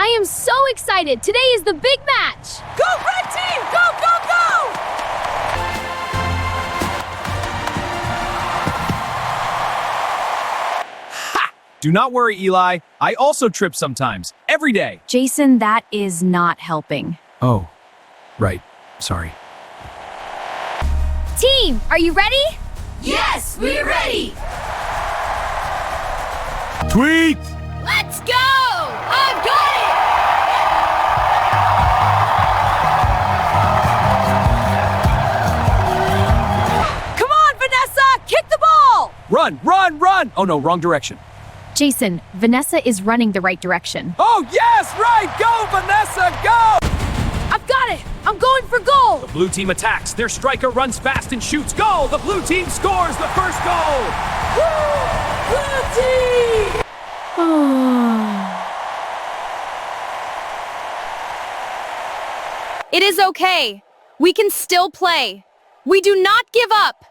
I am so excited. Today is the big match. Go red team! Go, go, go! Ha! Do not worry, Eli. I also trip sometimes. Every day. Jason, that is not helping. Oh, right. Sorry. Team, are you ready? Yes, we're ready! Tweet! Let's go! I've got it! Come on, Vanessa! Kick the ball! Run, run, run! Oh no, wrong direction. Jason, Vanessa is running the right direction. Oh yes, right! Go, Vanessa, go! I've got it! I'm going for goal! The blue team attacks. Their striker runs fast and shoots. Goal! The blue team scores the first goal! Woo! Blue team! It is okay. We can still play. We do not give up.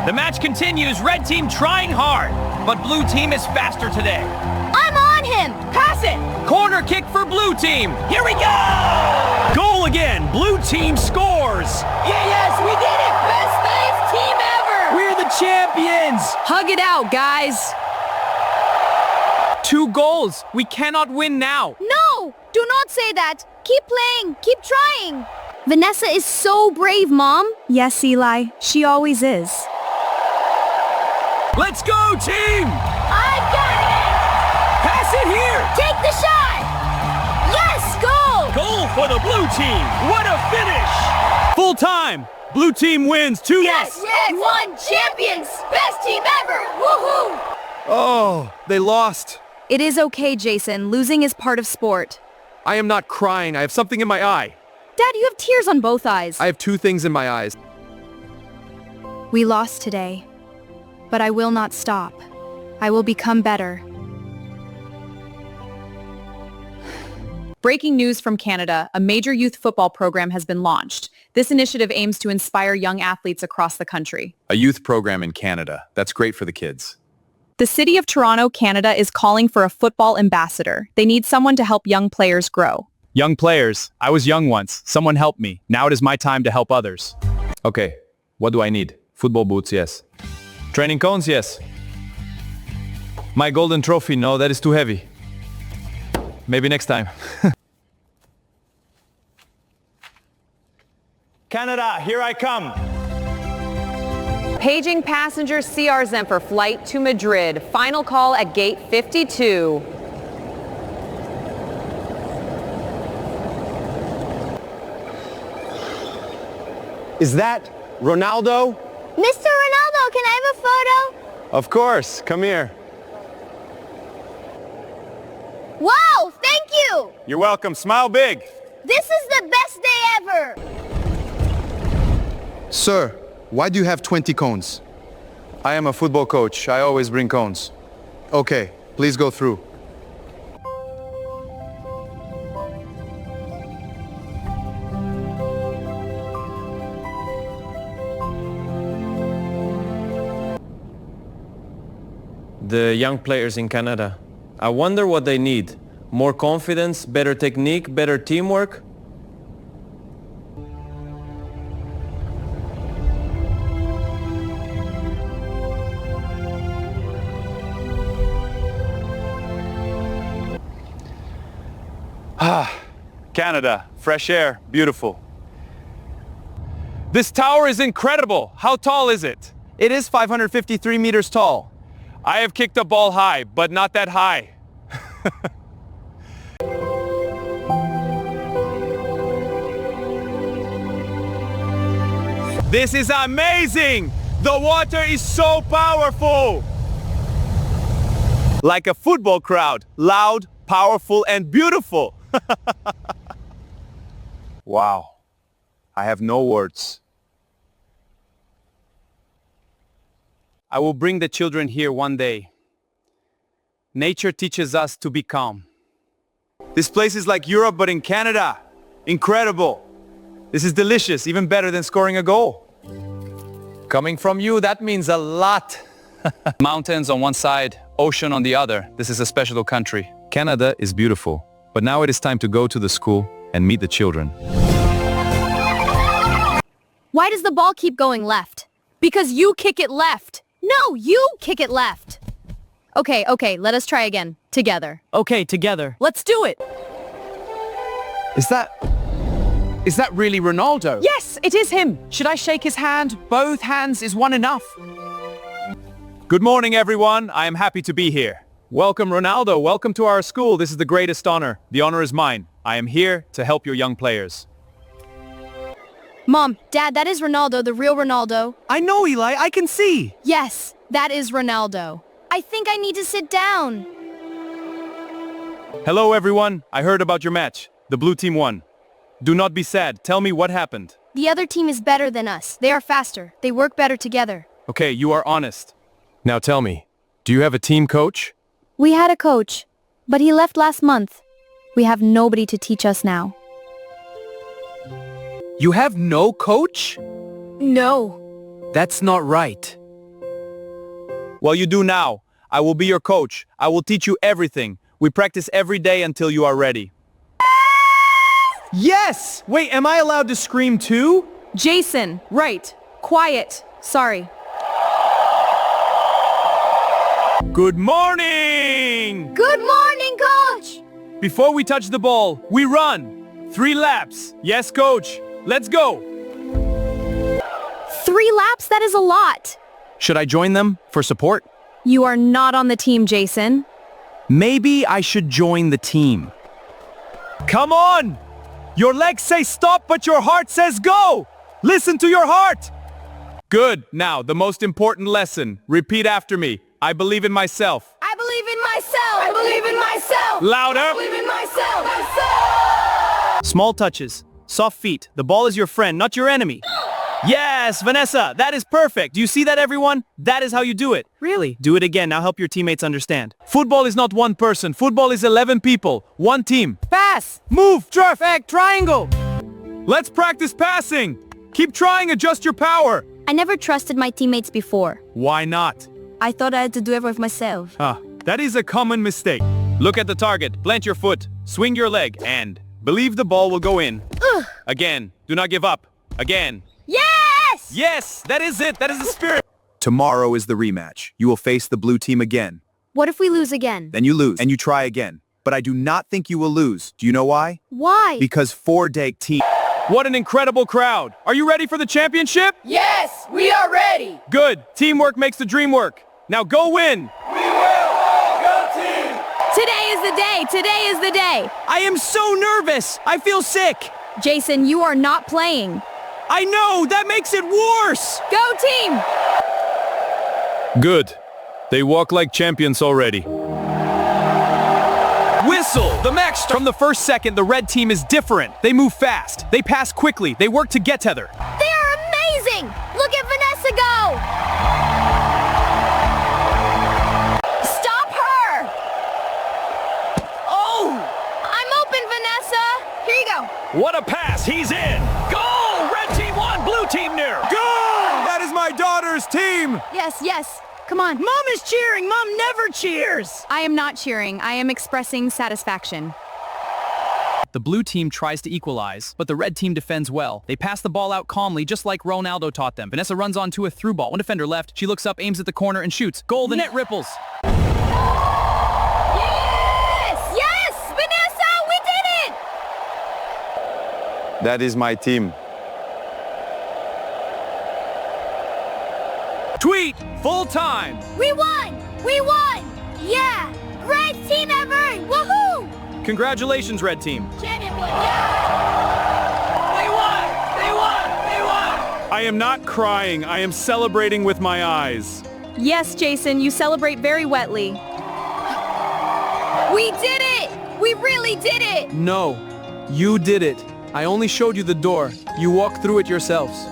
The match continues, red team trying hard, but blue team is faster today. I'm on him. Pass it! Corner kick for blue team. Here we go! Goal again, blue team scores. Yes, we did it! Best thanks team ever! We're the champions! Hug it out, guys. 2 goals. We cannot win now. No, do not say that. Keep playing. Keep trying. Vanessa is so brave, Mom. Yes, Eli. She always is. Let's go, team! I've got it! Pass it here! Take the shot! Yes, goal! Goal for the blue team! What a finish! Full time! Blue team wins 2-0. Yes, one champions! Best team ever! Woohoo! Oh, they lost. It is okay, Jason. Losing is part of sport. I am not crying. I have something in my eye. Dad, you have tears on both eyes. I have 2 things in my eyes. We lost today, but I will not stop. I will become better. Breaking news from Canada, a major youth football program has been launched. This initiative aims to inspire young athletes across the country. A youth program in Canada. That's great for the kids. The City of Toronto, Canada is calling for a football ambassador. They need someone to help young players grow. Young players. I was young once. Someone help me. Now it is my time to help others. Okay, what do I need? Football boots, yes. Training cones, yes. My golden trophy, no, that is too heavy. Maybe next time. Canada, here I come. Paging passengers CRZM for flight to Madrid. Final call at gate 52. Is that Ronaldo? Mr. Ronaldo, can I have a photo? Of course. Come here. Wow, thank you! You're welcome. Smile big. This is the best day ever! Sir, why do you have 20 cones? I am a football coach. I always bring cones. Okay, please go through. The young players in Canada. I wonder what they need. More confidence, better technique, better teamwork? Canada, fresh air, beautiful. This tower is incredible. How tall is it? It is 553 meters tall. I have kicked a ball high, but not that high. This is amazing! The water is so powerful! Like a football crowd, loud, powerful, and beautiful. Wow. I have no words. I will bring the children here one day. Nature teaches us to be calm. This place is like Europe, but in Canada. Incredible. This is delicious, even better than scoring a goal. Coming from you, that means a lot. Mountains on one side, ocean on the other. This is a special country. Canada is beautiful, but now it is time to go to the school and meet the children. Why does the ball keep going left? Because you kick it left. No, you kick it left. Okay, let us try again. Together. Okay, together. Let's do it. Is that really Ronaldo? Yes, it is him. Should I shake his hand? Both hands, is one enough? Good morning, everyone. I am happy to be here. Welcome, Ronaldo. Welcome to our school. This is the greatest honor. The honor is mine. I am here to help your young players. Mom, Dad, that is Ronaldo, the real Ronaldo. I know, Eli. I can see. Yes, that is Ronaldo. I think I need to sit down. Hello, everyone. I heard about your match. The blue team won. Do not be sad. Tell me what happened. The other team is better than us. They are faster. They work better together. Okay, you are honest. Now tell me, do you have a team coach? We had a coach, but he left last month. We have nobody to teach us now. You have no coach? No. That's not right. Well, you do now. I will be your coach. I will teach you everything. We practice every day until you are ready. Yes! Wait, am I allowed to scream too? Jason, right. Quiet. Sorry. Good morning! Good morning, Coach! Before we touch the ball, we run. 3 laps. Yes, coach. Let's go. 3 laps? That is a lot. Should I join them for support? You are not on the team, Jason. Maybe I should join the team. Come on! Your legs say stop, but your heart says go! Listen to your heart! Good. Now, the most important lesson. Repeat after me. I believe in myself. I believe in myself. I believe in myself. Louder! I believe in myself. Small touches. Soft feet. The ball is your friend, not your enemy. Yes, Vanessa, that is perfect. Do you see that, everyone? That is how you do it. Really? Do it again. Now help your teammates understand. Football is not one person. Football is 11 people. One team. Pass! Move, Trev! Perfect, triangle! Let's practice passing. Keep trying, adjust your power. I never trusted my teammates before. Why not? I thought I had to do everything myself. That is a common mistake. Look at the target, plant your foot, swing your leg, and believe the ball will go in. Again, do not give up. Again. Yes! Yes, that is it. That is the spirit. Tomorrow is the rematch. You will face the blue team again. What if we lose again? Then you lose, and you try again. But I do not think you will lose. Do you know why? Why? Because 4-day team... What an incredible crowd. Are you ready for the championship? Yes, we are ready. Good. Teamwork makes the dream work. Now go win. We will. Go team. Today is the day. Today is the day. I am so nervous. I feel sick. Jason, you are not playing. I know. That makes it worse. Go team! Good. They walk like champions already. Whistle! The match starts. From the first second, the red team is different. They move fast. They pass quickly. They work together. They are amazing! Look at Vanessa go! Stop her! Oh! I'm open, Vanessa! Here you go. What a pass. He's in. Goal! Red team won. Blue team near. Goal! That is my daughter's team! Yes. Come on. Mom is cheering. Mom never cheers. I am not cheering. I am expressing satisfaction. The blue team tries to equalize, but the red team defends well. They pass the ball out calmly, just like Ronaldo taught them. Vanessa runs onto a through ball. One defender left. She looks up, aims at the corner, and shoots. Goal, the net ripples. Yes! Vanessa, we did it! That is my team. Tweet! Full time! We won! Yeah! Great team ever! Woohoo! Congratulations, red team. Champion win. Yeah! They won. I am not crying. I am celebrating with my eyes. Yes, Jason, you celebrate very wetly. We did it! We really did it! No, you did it. I only showed you the door. You walked through it yourselves.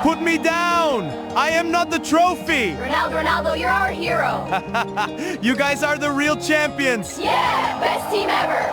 Put me down! I am not the trophy! Ronaldo, you're our hero. You guys are the real champions! Yeah, best team ever.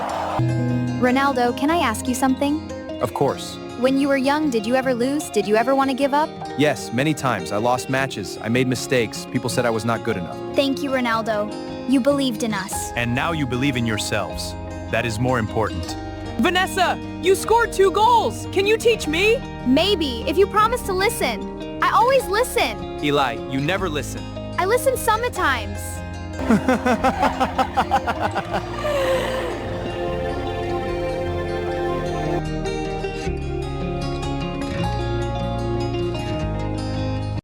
Ronaldo, can I ask you something? Of course. When you were young, did you ever lose? Did you ever want to give up? Yes, many times. I lost matches. I made mistakes. People said I was not good enough. Thank you, Ronaldo. You believed in us. And now you believe in yourselves. That is more important. Vanessa, you scored 2 goals. Can you teach me? Maybe, if you promise to listen. I always listen. Eli, you never listen. I listen sometimes.